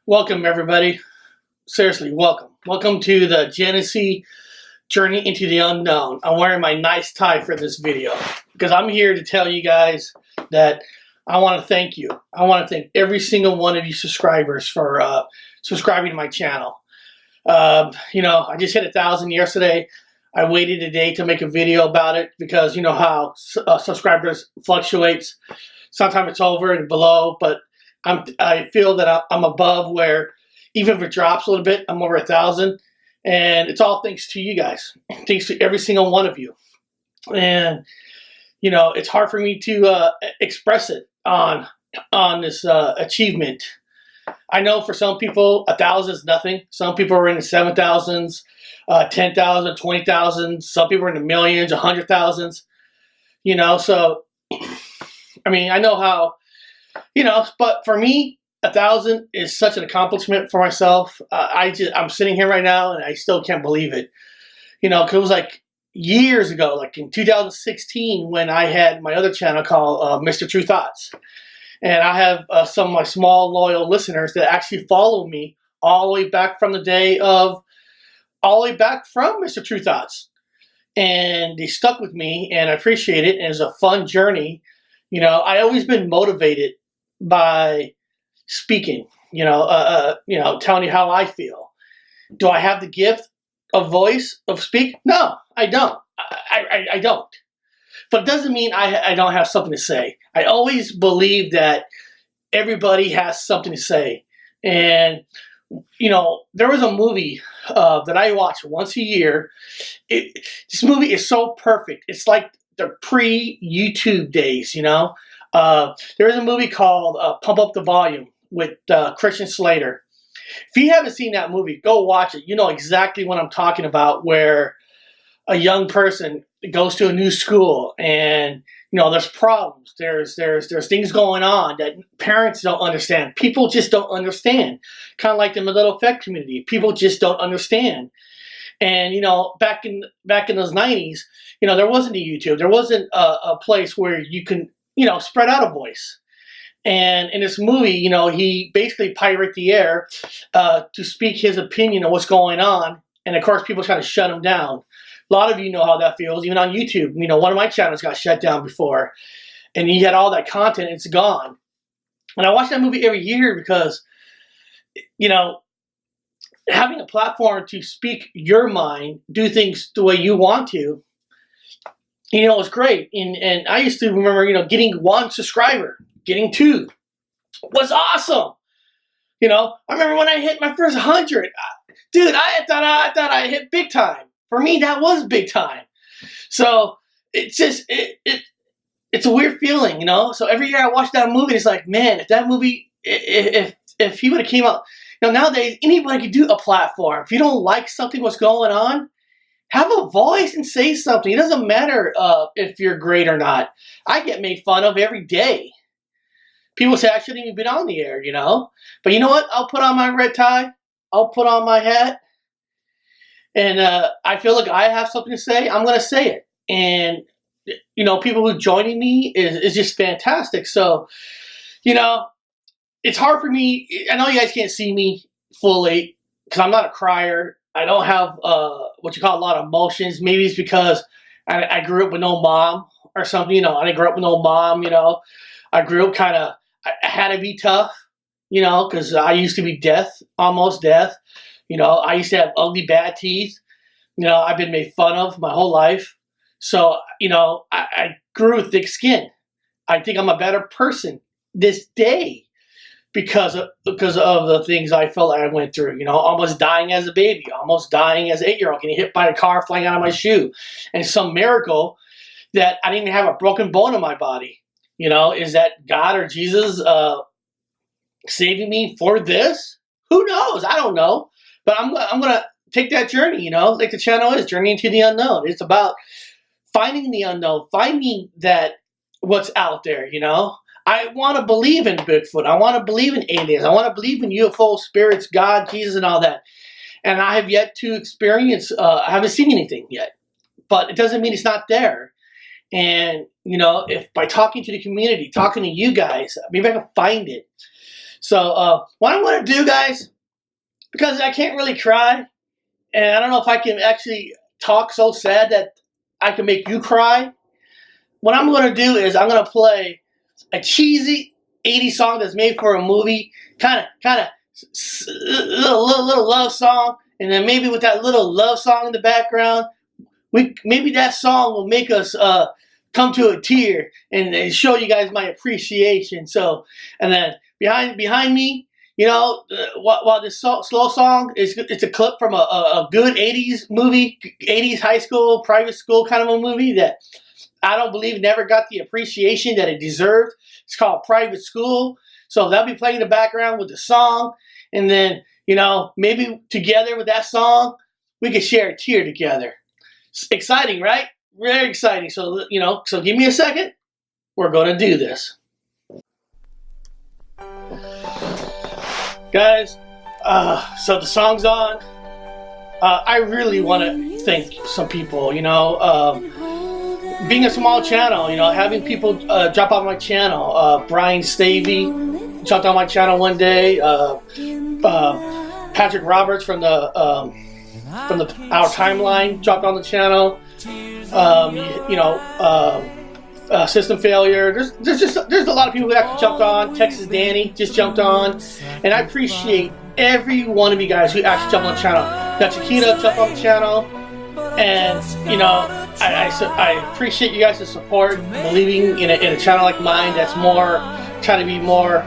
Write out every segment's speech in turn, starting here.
Welcome, everybody. Seriously, welcome. Welcome to the Genesee Journey into the Unknown. I'm wearing my nice tie for this video because I'm here to tell you guys that I want to thank you. I want to thank every single one of you subscribers for subscribing to my channel. I just hit 1,000 yesterday. I waited a day to make a video about it because you know how subscribers fluctuates. Sometimes it's over and below, but I feel that I'm above where even if it drops a little bit, I'm over 1,000, and it's all thanks to you guys. Thanks to every single one of you. And it's hard for me to express it on this achievement. I know for some people 1,000 is nothing. Some people are in the 7,000s, 10,000, 20,000. Some people are in the millions, 100,000s. So I mean, I know how. But for me, 1,000 is such an accomplishment for myself. I'm sitting here right now and I still can't believe it. Because it was like years ago, like in 2016, when I had my other channel called Mr. True Thoughts. And I have some of my small, loyal listeners that actually follow me all the way back from Mr. True Thoughts. And they stuck with me, and I appreciate it. And it was a fun journey. I always been motivated by speaking, telling you how I feel. Do I have the gift of voice of speak? No, I don't. I don't. But it doesn't mean I don't have something to say. I always believe that everybody has something to say. And, there was a movie that I watch once a year. This movie is so perfect. It's like the pre-YouTube days, There is a movie called Pump Up the Volume with Christian Slater. If you haven't seen that movie, go watch it. You know exactly what I'm talking about, where a young person goes to a new school and, there's problems. There's things going on that parents don't understand. People just don't understand. Kind of like the Mandela Effect community. People just don't understand. And, back in those 90s, there wasn't a YouTube. There wasn't a place where you can, spread out a voice. And in this movie, he basically pirated the air to speak his opinion of what's going on. And, of course, people trying to shut him down. A lot of you know how that feels, even on YouTube. One of my channels got shut down before. And he had all that content, it's gone. And I watch that movie every year because, having a platform to speak your mind, do things the way you want to, it's great. And I used to remember, getting 1 subscriber, getting 2 was awesome. I remember when I hit my first 100, dude, I thought I hit big time. For me, that was big time. So it's just, it's a weird feeling, So every year I watch that movie, it's like, man, if that movie, if he would have came out, nowadays, anybody can do a platform. If you don't like something, what's going on, have a voice and say something. It doesn't matter if you're great or not. I get made fun of every day. People say I shouldn't even be on the air, But you know what? I'll put on my red tie. I'll put on my hat. And I feel like I have something to say. I'm going to say it. And, people who joining me is just fantastic. So, it's hard for me. I know you guys can't see me fully because I'm not a crier. I don't have what you call a lot of emotions. Maybe it's because I grew up with no mom or something. I didn't grow up with no mom. I grew up kind of. I had to be tough. Because I used to be almost deaf. I used to have ugly, bad teeth. I've been made fun of my whole life. So I grew with thick skin. I think I'm a better person this day. Because of the things I felt like I went through, almost dying as a baby, almost dying as an 8-year-old, getting hit by a car flying out of my shoe, and some miracle that I didn't have a broken bone in my body. Is that God or Jesus saving me for this? Who knows? I don't know, but I'm gonna take that journey. Like the channel is Journey into the Unknown. It's about finding the unknown, finding that what's out there. I want to believe in Bigfoot. I want to believe in aliens. I want to believe in UFO spirits, God, Jesus, and all that. And I have yet to experience, I haven't seen anything yet. But it doesn't mean it's not there. And, if by talking to the community, talking to you guys, maybe I can find it. So what I'm going to do, guys, because I can't really cry, and I don't know if I can actually talk so sad that I can make you cry. What I'm going to do is I'm going to play a cheesy 80s song that's made for a movie, kind of little love song, and then maybe with that little love song in the background, maybe that song will make us come to a tear and show you guys my appreciation. So, and then behind me, you know, while this slow song it's a clip from a good 80s movie, 80s high school, private school kind of a movie that I don't believe never got the appreciation that it deserved. It's called Private School. So that'll be playing in the background with the song. And then, you know, maybe together with that song, we could share a tear together. It's exciting, right? Very exciting. So, you know, so give me a second. We're going to do this. Guys, so the song's on. I really want to thank some people, you know, being a small channel, you know, having people drop on my channel. Brian Stavey jumped on my channel one day. Patrick Roberts from our timeline dropped on the channel. You know, System Failure. There's a lot of people who actually jumped on. Texas Danny just jumped on, and I appreciate every one of you guys who actually jumped on the channel. Now Chiquita jumped on the channel, and you know, I appreciate you guys' support, believing in a channel like mine that's more trying to be more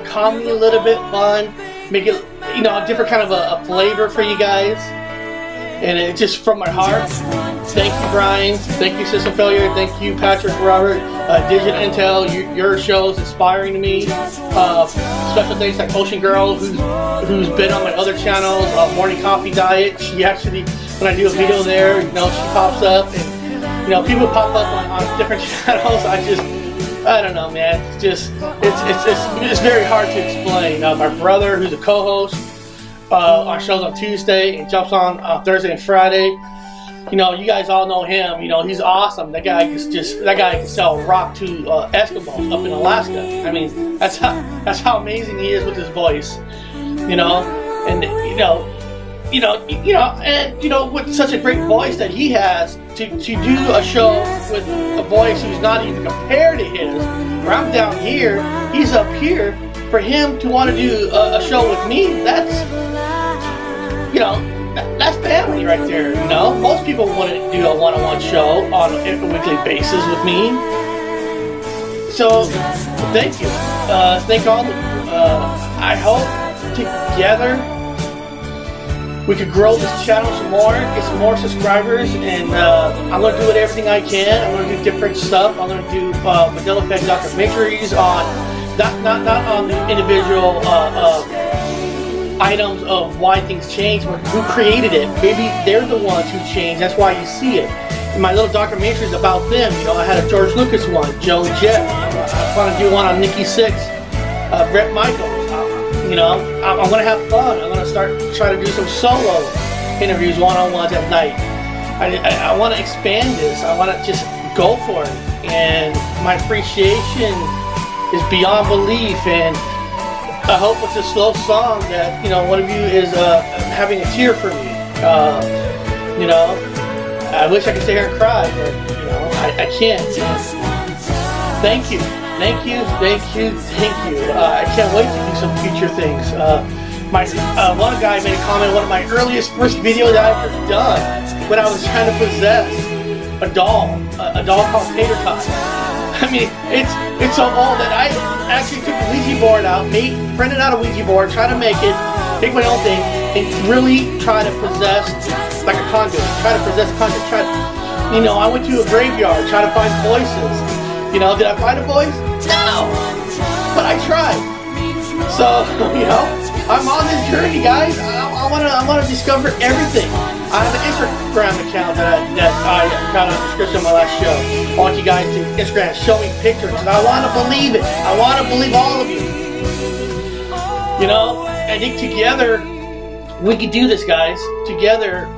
comedy, a little bit fun, make it, you know, a different kind of a flavor for you guys, and it's just from my heart. Thank you, Brian. Thank you, System Failure. Thank you, Patrick Robert. Digital Intel. Your show is inspiring to me. Special thanks to Ocean Girl, who's been on my other channels, Morning Coffee Diet. She actually, when I do a video there, you know, she pops up, and you know, people pop up on different channels. I don't know, man. It's very hard to explain. My brother, who's a co-host, our show's on Tuesday and jumps on Thursday and Friday. You know, you guys all know him. You know, he's awesome. That guy can sell rock to Eskimos up in Alaska. I mean, that's how amazing he is with his voice. You know, and with such a great voice that he has, to do a show with a voice who's not even compared to his. Where I'm down here, he's up here. For him to want to do a show with me, that's, you know, that's family right there. You know, most people wouldn't do a one-on-one show on a weekly basis with me. So, thank you. Thank all of you. I hope together we could grow this channel some more, get some more subscribers, and I'm going to do everything I can. I'm going to do different stuff. I'm going to do Mandela Effect documentaries on, not on the individual items of why things change, but who created it. Maybe they're the ones who changed. That's why you see it. And my little documentaries about them, you know, I had a George Lucas one, Joan Jett. I want to do one on Nikki Sixx, Bret Michaels. You know, I'm going to have fun. I'm going to try to do some solo interviews, one-on-ones at night. I want to expand this. I want to just go for it. And my appreciation is beyond belief. And I hope with this slow song that, you know, one of you is having a tear for me. You know, I wish I could stay here and cry, but, you know, I can't. Thank you. Thank you. I can't wait to do some future things. One guy made a comment, one of my first videos that I've ever done, when I was trying to possess a doll called Tater Tot. I mean, it's so old that I actually took the Ouija board out, printed out a Ouija board, tried to make my own thing, and really try to possess, like a conduit, you know, I went to a graveyard, trying to find voices. You know, did I find a voice? No! But I tried. So, you know, I'm on this journey, guys. I wanna discover everything. I have an Instagram account that I got on the description of my last show. I want you guys to Instagram, show me pictures, because I want to believe it. I want to believe all of you. You know, I think together we could do this, guys. Together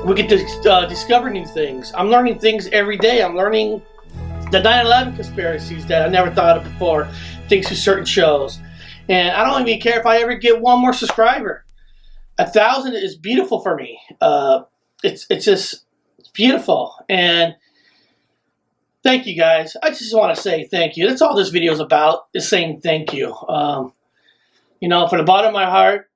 we could discover new things. I'm learning things every day. I'm learning the 9/11 conspiracies that I never thought of before, thanks to certain shows. And I don't even care if I ever get one more subscriber. 1,000 is beautiful for me. It's just beautiful. And thank you guys. I just want to say thank you. That's all this video is about, is saying thank you. You know, from the bottom of my heart,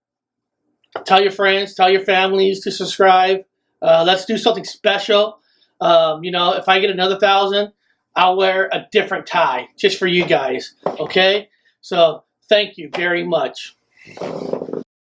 tell your friends, tell your families to subscribe. Let's do something special. You know, if I get another 1,000, I'll wear a different tie just for you guys. Okay? So, thank you very much.